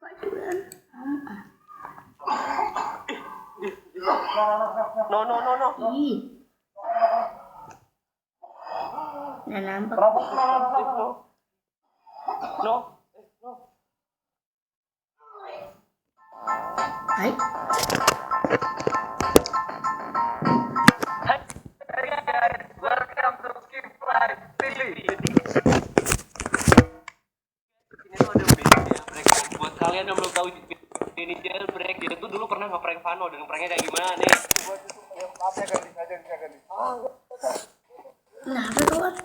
Pacuran. No. Ih. Nah, nampak. No. Hai. Welcome to Skip Live Pilih. Ini tuh ada break. Buat kalian yang belum tahu ini jailbreak, dia tuh dulu pernah nge-prank Vano dan nge-pranknya kayak gimana nih? Maaf ya ganti. Kenapa kawan?